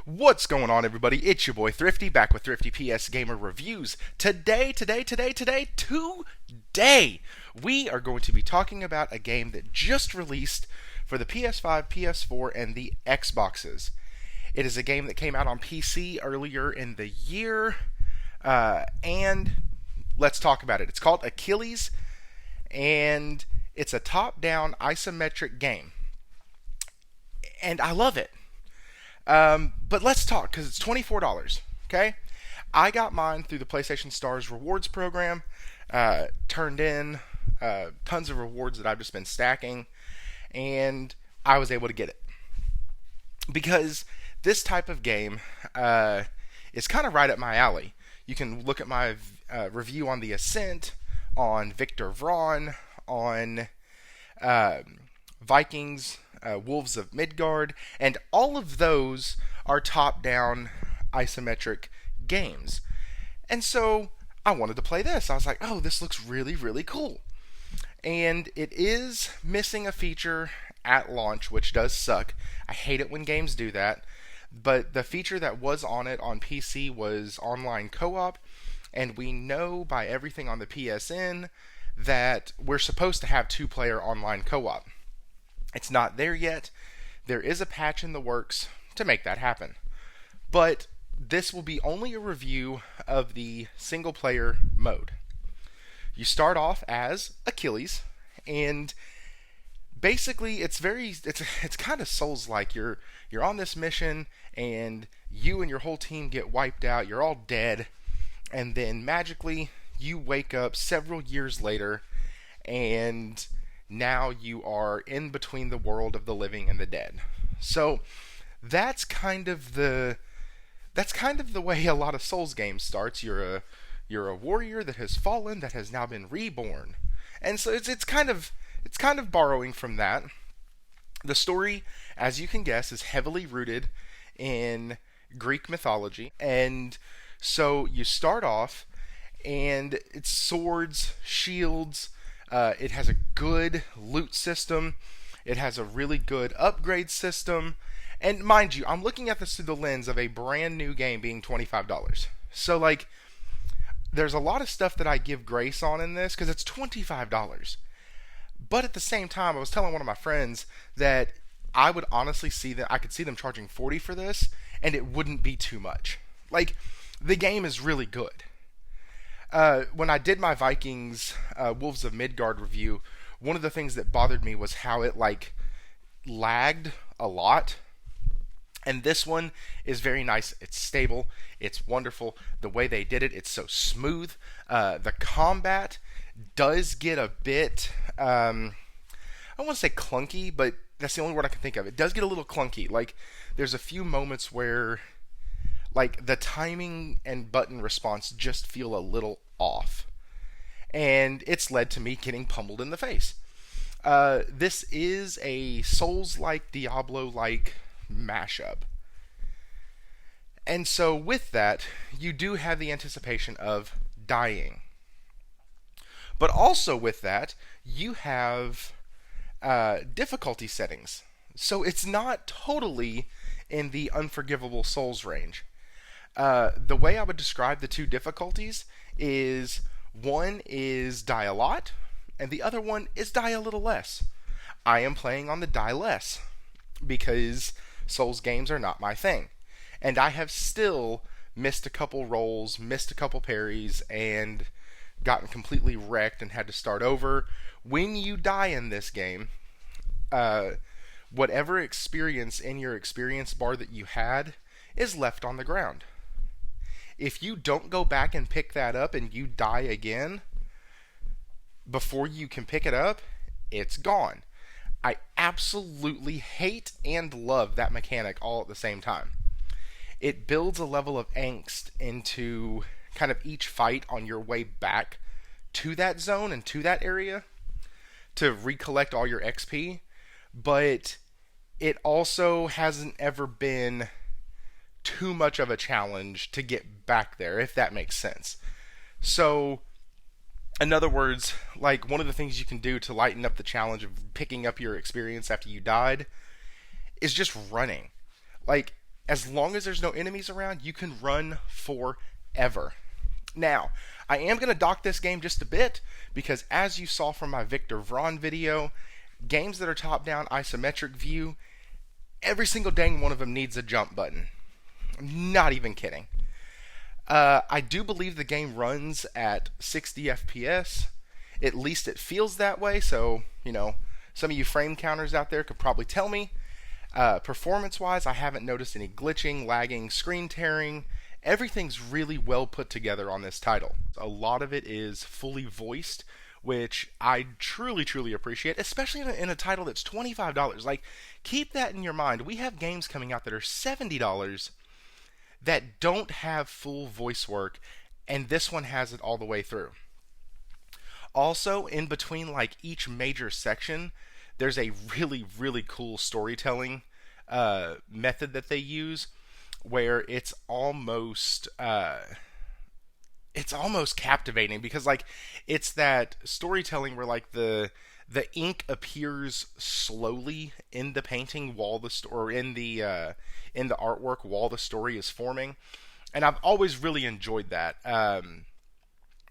What's going on, everybody? It's your boy Thrifty, back with Thrifty PS Gamer Reviews. Today, we are going to be talking about a game that just released for the PS5, PS4, and the Xboxes. It is a game that came out on PC earlier in the year, and let's talk about it. It's called Achilles, and it's a top-down isometric game. And I love it. But let's talk, because it's $24, okay? I got mine through the PlayStation Stars rewards program, turned in tons of rewards that I've just been stacking, and I was able to get it. Because this type of game is kind of right up my alley. You can look at my review on The Ascent, on Victor Vron, on Vikings, Wolves of Midgard, and all of those are top-down isometric games. And so I wanted to play this. I was like, oh, this looks really, really cool. And it is missing a feature at launch, which does suck. I hate it when games do that. But the feature that was on it on PC was online co-op, and we know by everything on the PSN that we're supposed to have two-player online co-op. It's not there yet. There is a patch in the works to make that happen. But this will be only a review of the single-player mode. You start off as Achilles, and basically it's kind of Souls-like. You're on this mission, and you and your whole team get wiped out. You're all dead, and then magically you wake up several years later, and now you are in between the world of the living and the dead. So that's kind of the way a lot of Souls games starts. You're a warrior that has fallen, that has now been reborn, and so it's kind of borrowing from that. The story, as you can guess, is heavily rooted in Greek mythology, and so you start off, and it's swords, shields. It has a good loot system. It has a really good upgrade system. And mind you, I'm looking at this through the lens of a brand new game being $25. So, there's a lot of stuff that I give grace on in this because it's $25. But at the same time, I was telling one of my friends that I would honestly I could see them charging $40 for this, and it wouldn't be too much. The game is really good. When I did my Vikings Wolves of Midgard review, one of the things that bothered me was how it lagged a lot. And this one is very nice. It's stable. It's wonderful. The way they did it, it's so smooth. The combat does get a bit, I don't want to say clunky, but that's the only word I can think of. It does get a little clunky. There's a few moments where the timing and button response just feel a little off. And it's led to me getting pummeled in the face. This is a Souls-like, Diablo-like mashup. And so with that, you do have the anticipation of dying. But also with that, you have difficulty settings. So it's not totally in the unforgivable Souls range. The way I would describe the two difficulties is one is die a lot, and the other one is die a little less. I am playing on the die less, because Souls games are not my thing. And I have still missed a couple rolls, missed a couple parries, and gotten completely wrecked and had to start over. When you die in this game, whatever experience in your experience bar that you had is left on the ground. If you don't go back and pick that up and you die again before you can pick it up, it's gone. I absolutely hate and love that mechanic all at the same time. It builds a level of angst into kind of each fight on your way back to that zone and to that area to recollect all your XP, but it also hasn't ever been too much of a challenge to get back there, if that makes sense. So, in other words, one of the things you can do to lighten up the challenge of picking up your experience after you died is just running. As long as there's no enemies around, you can run forever. Now, I am going to dock this game just a bit because, as you saw from my Victor Vron video, games that are top down isometric view, every single dang one of them needs a jump button. I'm not even kidding. I do believe the game runs at 60 FPS. At least it feels that way, so, some of you frame counters out there could probably tell me. Performance-wise, I haven't noticed any glitching, lagging, screen tearing. Everything's really well put together on this title. A lot of it is fully voiced, which I truly, truly appreciate, especially in a title that's $25. Like, keep that in your mind. We have games coming out that are $70 that don't have full voice work, and this one has it all the way through. Also, in between like each major section, there's a really, really cool storytelling method that they use where it's almost captivating because like it's that storytelling where like the ink appears slowly in the painting while the or in the artwork while the story is forming, and I've always really enjoyed that.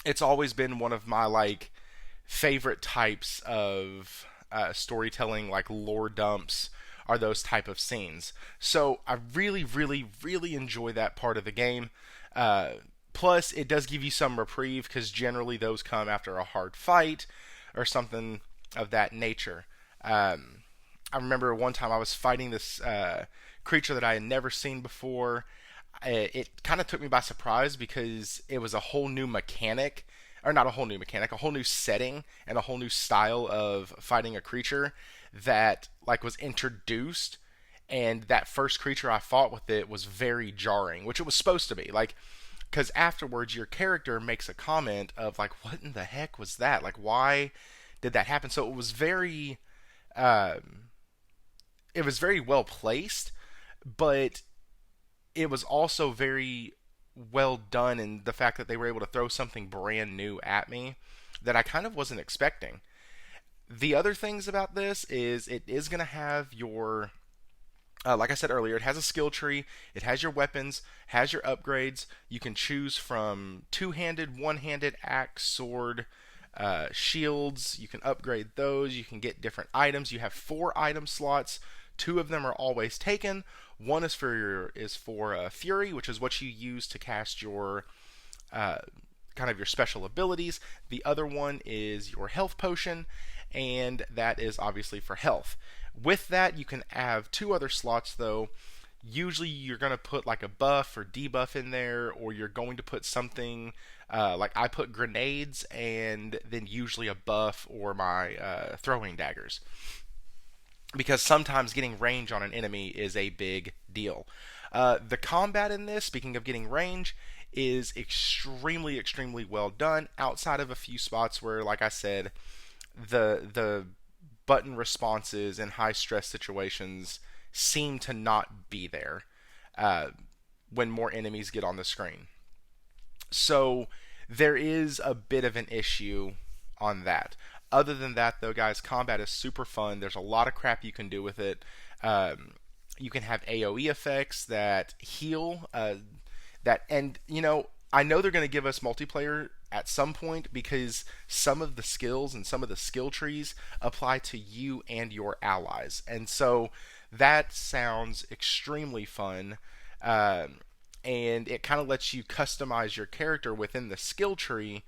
It's always been one of my like favorite types of storytelling, like lore dumps, are those type of scenes. So I really, really, really enjoy that part of the game. Plus, it does give you some reprieve because generally those come after a hard fight or something of that nature. I remember one time I was fighting this creature that I had never seen before. It kind of took me by surprise because it was a whole new mechanic, or not a whole new mechanic, a whole new setting and a whole new style of fighting a creature that like was introduced. And that first creature I fought with it was very jarring, which it was supposed to be. Like, because afterwards your character makes a comment of like, "What in the heck was that? Like, why did that happen?" So um, it was very well placed, but it was also very well done in the fact that they were able to throw something brand new at me that I kind of wasn't expecting. The other things about this is it is going to have your like I said earlier, it has a skill tree, it has your weapons, has your upgrades. You can choose from two-handed, one-handed, axe, sword, shields. You can upgrade those. You can get different items. You have 4 item slots. 2 of them are always taken. One is for Fury, which is what you use to cast your uh, kind of your special abilities. The other one is your health potion, and that is obviously for health. With that, you can have 2 other slots though. Usually you're going to put like a buff or debuff in there, or you're going to put something like I put grenades and then usually a buff or my throwing daggers. Because sometimes getting range on an enemy is a big deal. The combat in this, speaking of getting range, is extremely, extremely well done. Outside of a few spots where, like I said, the button responses in high stress situations seem to not be there uh, when more enemies get on the screen. So there is a bit of an issue on that. Other than that, though, guys, combat is super fun. There's a lot of crap you can do with it. You can have AoE effects that heal. And I know they're going to give us multiplayer at some point because some of the skills and some of the skill trees apply to you and your allies, and so that sounds extremely fun. And it kind of lets you customize your character within the skill tree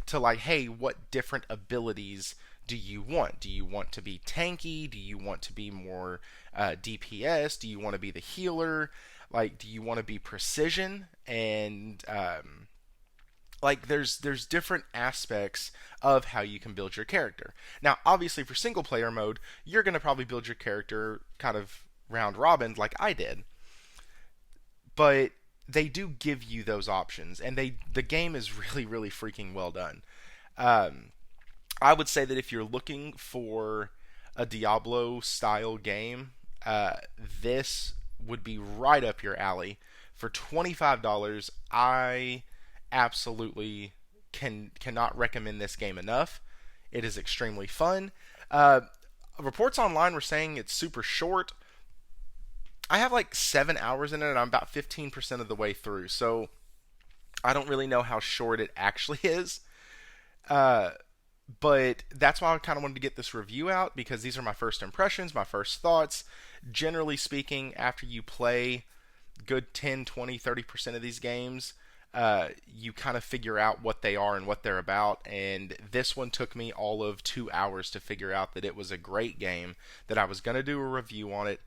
to like, hey, what different abilities do you want? Do you want to be tanky? Do you want to be more DPS? Do you want to be the healer? Like, do you want to be precision? And like, there's different aspects of how you can build your character. Now, obviously, for single player mode, you're gonna probably build your character kind of round robin, like I did. But they do give you those options, and the game is really, really freaking well done. Um, I would say that if you're looking for a Diablo style game, this would be right up your alley. For $25, I absolutely cannot recommend this game enough. It is extremely fun. Uh, Reports online were saying it's super short. I have like 7 hours in it, and I'm about 15% of the way through. So I don't really know how short it actually is. Uh, but that's why I kind of wanted to get this review out, because these are my first impressions, my first thoughts. Generally speaking, after you play good 10, 20, 30% of these games, you kind of figure out what they are and what they're about. And this one took me all of 2 hours to figure out that it was a great game, that I was going to do a review on it,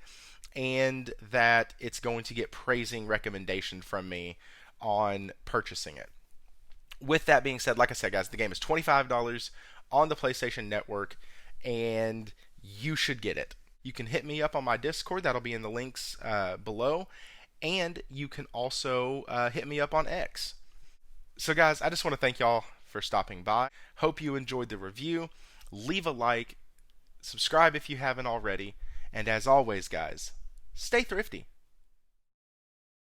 and that it's going to get praising recommendation from me on purchasing it. With that being said, like I said, guys, the game is $25 on the PlayStation Network, and you should get it. You can hit me up on my Discord, that'll be in the links below, and you can also hit me up on X. So, guys, I just want to thank y'all for stopping by. Hope you enjoyed the review. Leave a like, subscribe if you haven't already, and as always, guys, stay thrifty.